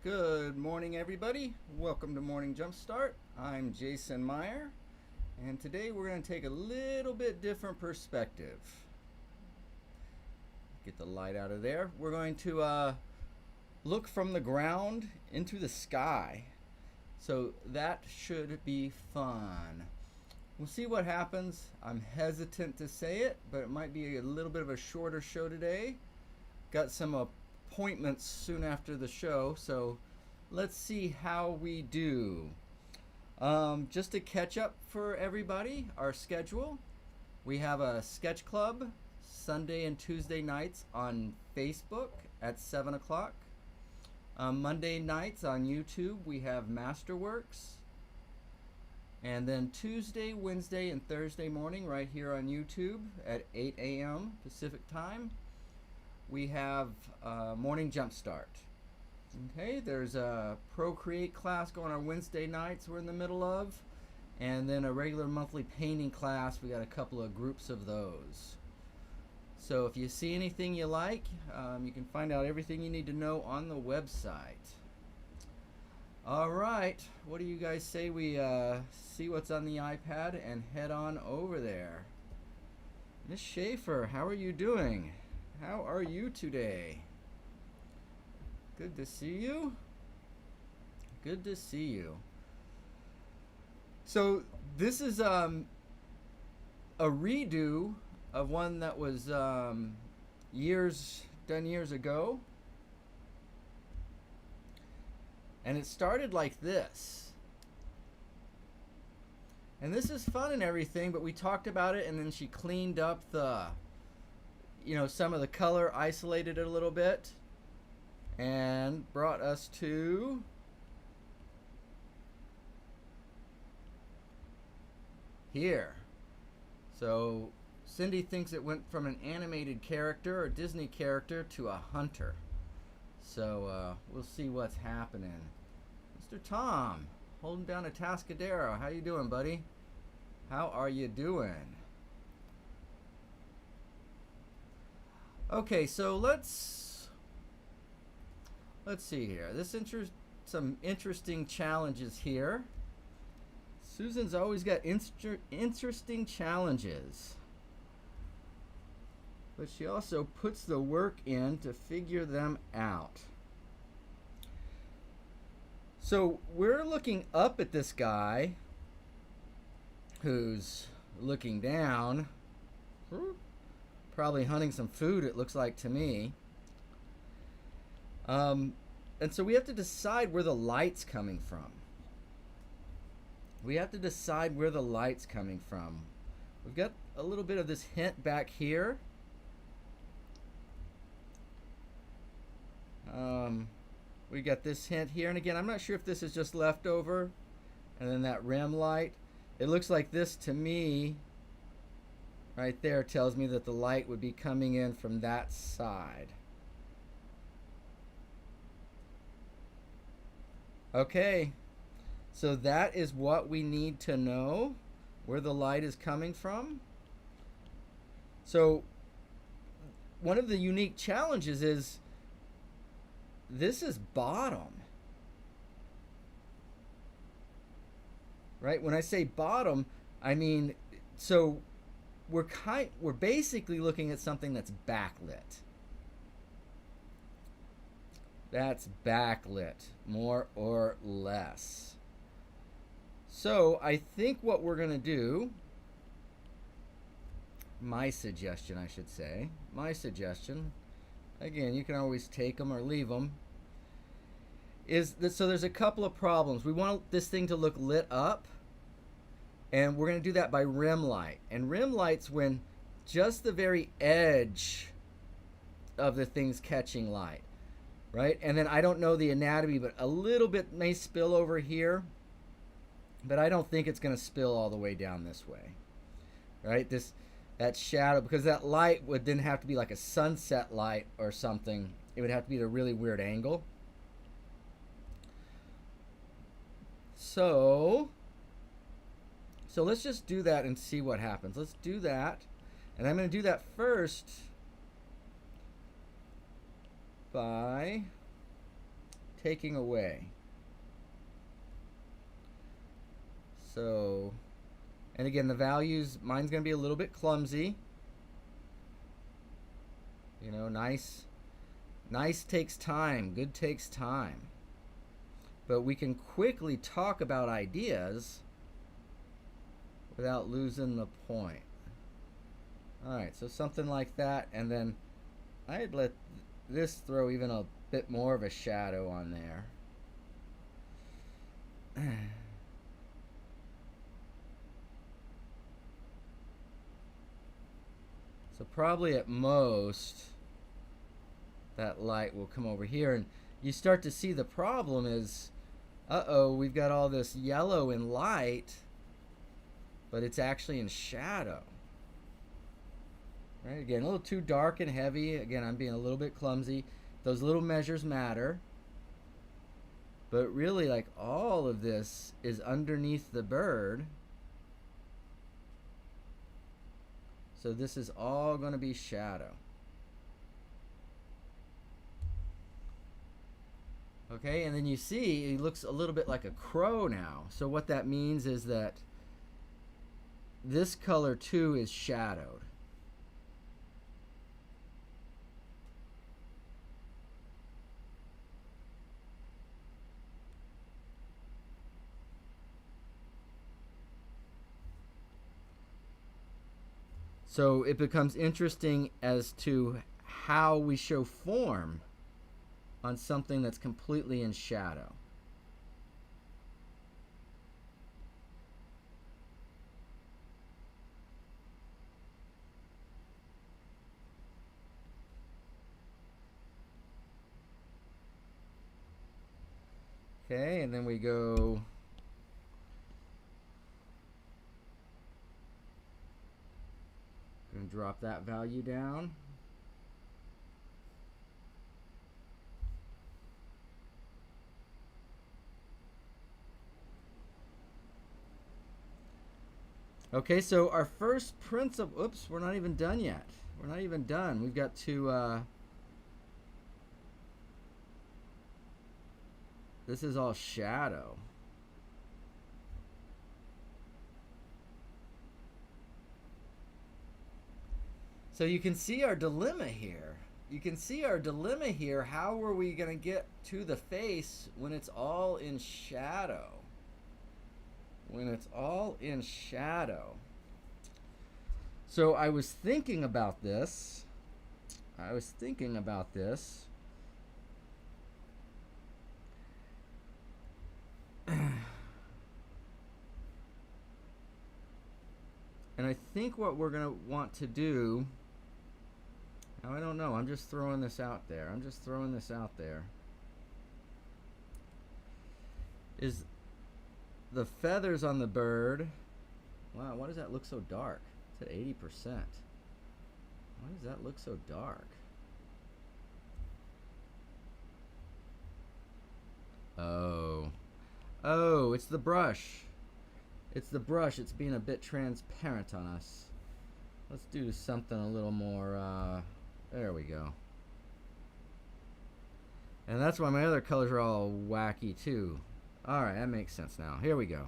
Good morning, everybody. Welcome to Morning Jumpstart. I'm Jason Meyer, and today we're going to take a little bit different perspective. Get the light out of there. We're going to look from the ground into the sky. So that should be fun. We'll see what happens. I'm hesitant to say it, but it might be a little bit of a shorter show today. Got some appointments soon after the show, so let's see how we do. Just to catch up for everybody, our schedule. We have a sketch club Sunday and Tuesday nights on Facebook at 7 o'clock. Monday nights on YouTube, we have Masterworks. And then Tuesday, Wednesday, and Thursday morning right here on YouTube at 8 a.m. Pacific time, we have Morning Jumpstart. Okay, there's a Procreate class going on Wednesday nights we're in the middle of. And then a regular monthly painting class. We got a couple of groups of those. So if you see anything you like, you can find out everything you need to know on the website. All right, what do you guys say we see what's on the iPad and head on over there? Miss Schaefer, how are you doing? How are you today? Good to see you. Good to see you. So this is a redo of one that was done years ago. And it started like this. And this is fun and everything, but we talked about it and then she cleaned up some of the color, isolated it a little bit, and brought us to here. So Cindy thinks it went from an animated character or Disney character to a hunter. So we'll see what's happening. Mr. Tom, holding down a Tascadero. How you doing, buddy? How are you doing? Okay, so let's see here. Some interesting challenges here. Susan's always got interesting challenges. But she also puts the work in to figure them out. So we're looking up at this guy who's looking down, probably hunting some food, it looks like to me. And so we have to decide where the light's coming from. We've got a little bit of this hint back here. We got this hint here, and again, I'm not sure if this is just leftover, and then that rim light. It looks like this to me, right there, tells me that the light would be coming in from that side. Okay, so that is what we need to know, where the light is coming from. So one of the unique challenges is this is bottom, right? When I say bottom, I mean, so we're basically looking at something that's backlit. That's backlit, more or less. So I think what we're going to do, my suggestion, again, you can always take them or leave them, is that, so there's a couple of problems. We want this thing to look lit up, and we're going to do that by rim light. And rim light's when just the very edge of the thing's catching light, right? And then I don't know the anatomy, but a little bit may spill over here, but I don't think it's going to spill all the way down this way, right? That shadow, because that light would then have to be like a sunset light or something. It would have to be at a really weird angle. So let's just do that and see what happens. Let's do that. And I'm going to do that first by taking away. So, and again, the values, mine's going to be a little bit clumsy. You know, nice takes time, good takes time. But we can quickly talk about ideas without losing the point. Alright, so something like that, and then I'd let this throw even a bit more of a shadow on there. So probably at most that light will come over here, and you start to see the problem is, uh-oh, we've got all this yellow in light, but it's actually in shadow. Right, again, a little too dark and heavy. Again, I'm being a little bit clumsy. Those little measures matter. But really, like, all of this is underneath the bird. So this is all going to be shadow. Okay, and then you see he looks a little bit like a crow now. So what that means is that this color too is shadowed. So it becomes interesting as to how we show form on something that's completely in shadow. Okay, and then we go and drop that value down. Okay, so our first principle, oops, we're not even done yet. We're not even done. We've got to, this is all shadow. So you can see our dilemma here. You can see our dilemma here. How are we going to get to the face when it's all in shadow? When it's all in shadow. So I was thinking about this. And I think what we're going to want to do, now I don't know, I'm just throwing this out there. Is the feathers on the bird, wow, why does that look so dark? It's at 80%. Why does that look so dark? Oh, it's the brush. It's the brush. It's being a bit transparent on us. Let's do something a little more, there we go. And that's why my other colors are all wacky too. Alright, that makes sense now. Here we go.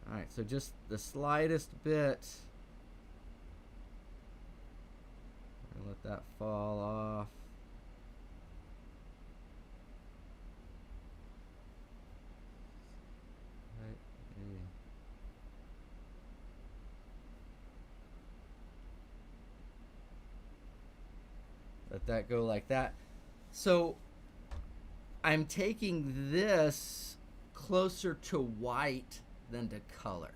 Alright, so just the slightest bit. Let that fall off. Let that go like that. So I'm taking this closer to white than to color.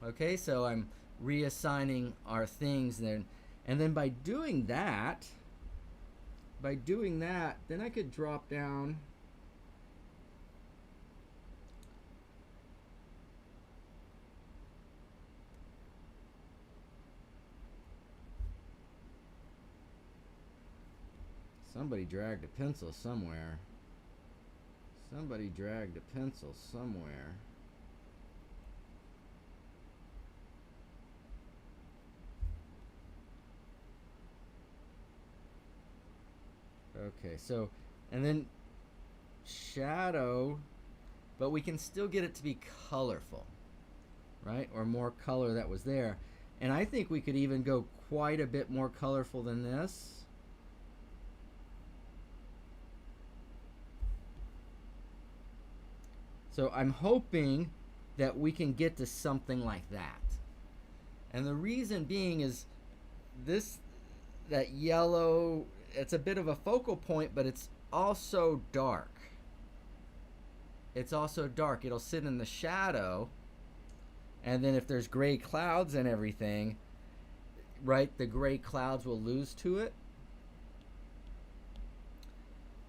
Okay, so I'm reassigning our things then, and then by doing that, then I could drop down somebody dragged a pencil somewhere. Okay, so, and then shadow, but we can still get it to be colorful, right? Or more color that was there. And I think we could even go quite a bit more colorful than this. So I'm hoping that we can get to something like that. And the reason being is this, that yellow, it's a bit of a focal point, but it's also dark. It's also dark. It'll sit in the shadow, and then if there's gray clouds and everything, right, the gray clouds will lose to it.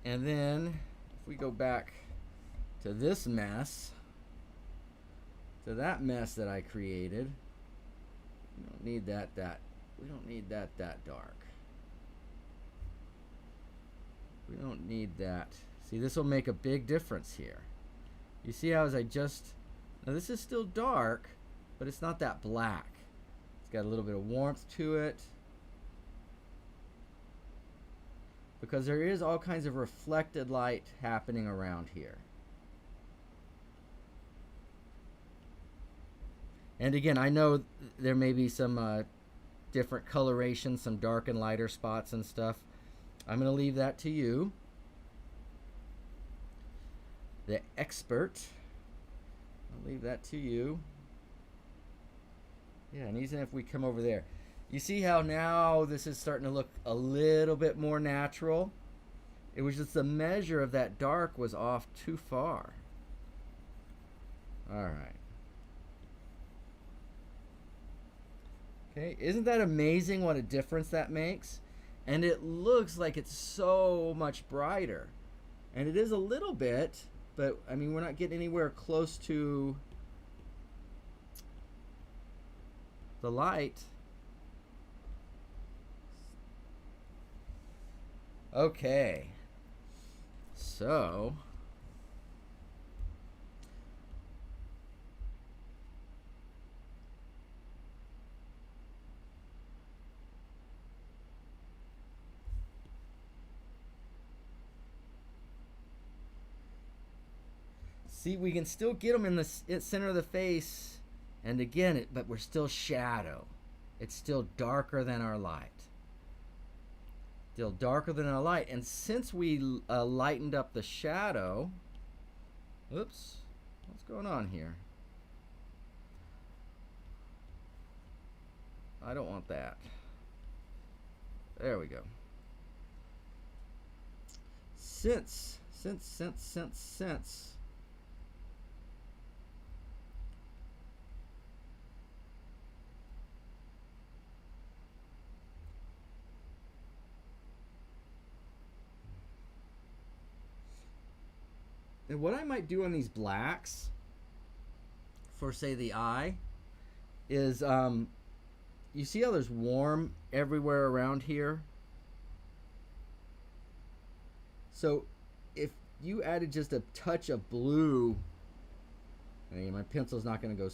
And then if we go back to this mess, to that mess that I created, we don't need that we don't need that dark. We don't need that. See, this will make a big difference here. You see how as I just, now this is still dark, but it's not that black. It's got a little bit of warmth to it, because there is all kinds of reflected light happening around here. And again, I know there may be some different coloration, some dark and lighter spots and stuff. I'm going to leave that to you, the expert. I'll leave that to you. Yeah, and even if we come over there, you see how now this is starting to look a little bit more natural? It was just the measure of that dark was off too far. All right. Okay, isn't that amazing what a difference that makes? And it looks like it's so much brighter. And it is a little bit, but I mean, we're not getting anywhere close to the light. Okay. So see, we can still get them in the center of the face, and again, but we're still shadow. It's still darker than our light. Still darker than our light. And since we lightened up the shadow, oops, what's going on here? I don't want that. There we go. Since and what I might do on these blacks for, say, the eye is, you see how there's warm everywhere around here? So if you added just a touch of blue, I mean, my pencil's not going to go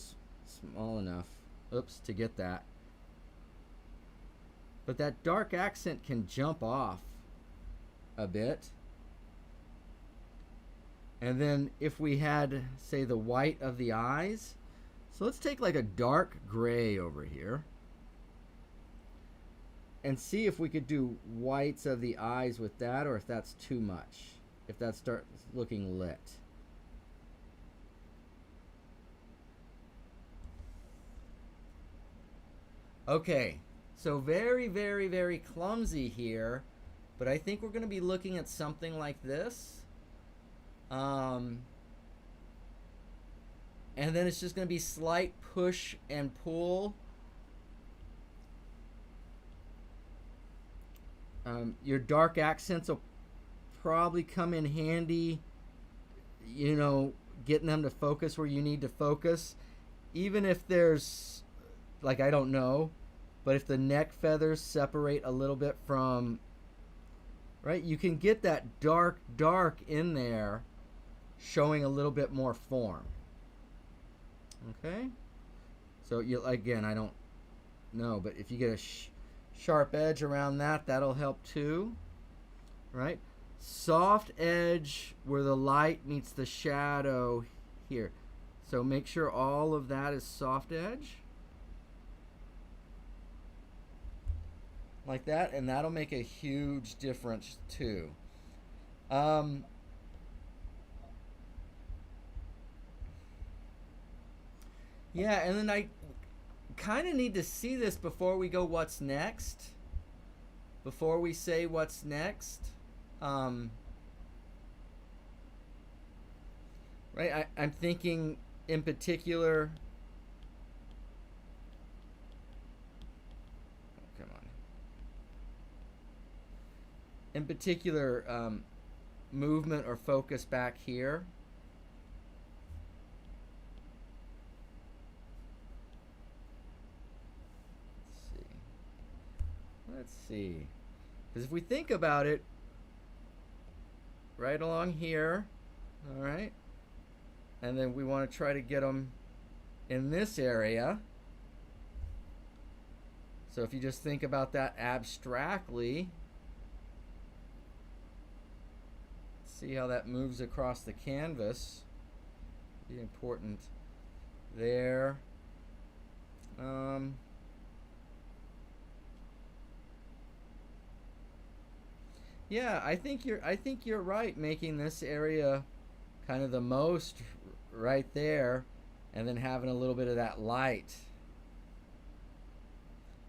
small enough, oops, to get that. But that dark accent can jump off a bit. And then if we had, say, the white of the eyes, so let's take like a dark gray over here and see if we could do whites of the eyes with that, or if that's too much, if that starts looking lit. Okay, so very, very, very clumsy here, but I think we're going to be looking at something like this. And then it's just going to be slight push and pull. Your dark accents will probably come in handy, you know, getting them to focus where you need to focus. Even if there's, like, I don't know, but if the neck feathers separate a little bit from, right, you can get that dark in there, showing a little bit more form. Okay, so you, again, I don't know, but if you get a sharp edge around that, that'll help too, right? soft edge where the light meets the shadow here. So make sure all of that is soft edge. Like that, and that'll make a huge difference too. Yeah, and then I kind of need to see this before we go what's next. Before we say what's next. Right, I'm thinking in particular. Oh, come on. In particular, movement or focus back here. Let's see. Because if we think about it, right along here, all right, and then we want to try to get them in this area. So if you just think about that abstractly, see how that moves across the canvas. Be important there. Yeah, I think you're right, making this area kind of the most right there, and then having a little bit of that light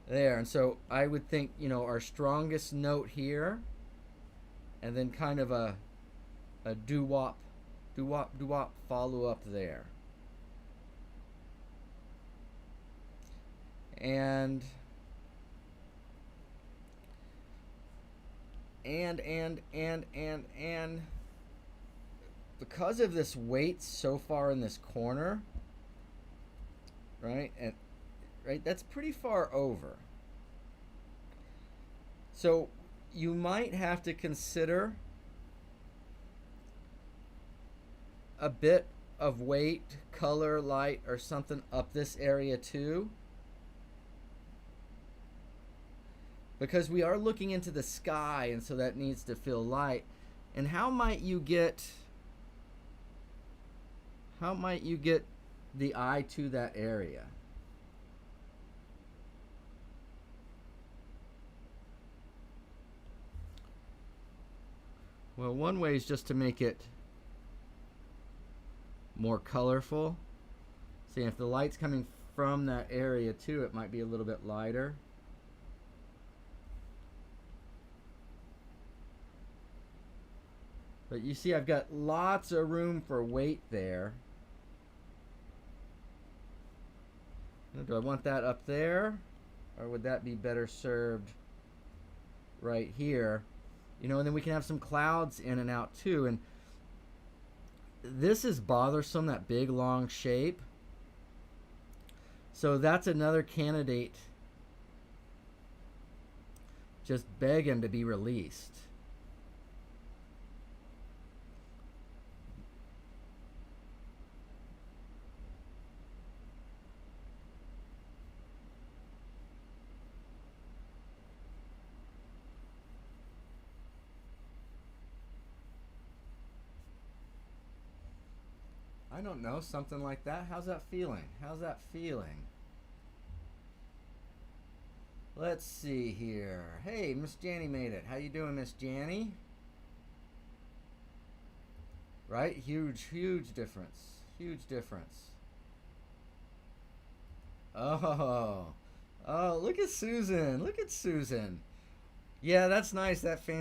there. And so I would think, our strongest note here, and then kind of a doo-wop follow up there. And because of this weight so far in this corner, right, that's pretty far over. So you might have to consider a bit of weight, color, light, or something up this area too. Because we are looking into the sky, and so that needs to feel light. And how might you get the eye to that area? Well, one way is just to make it more colorful. See, if the light's coming from that area too, it might be a little bit lighter. But you see, I've got lots of room for weight there. Do I want that up there? Or would that be better served right here? And then we can have some clouds in and out too. And this is bothersome, that big long shape. So that's another candidate just begging to be released. I don't know, something like that. How's that feeling? Let's see here. Hey, Miss Janny made it. How you doing, Miss Janny? Right? Huge difference. Oh, look at Susan. Yeah, that's nice. That fan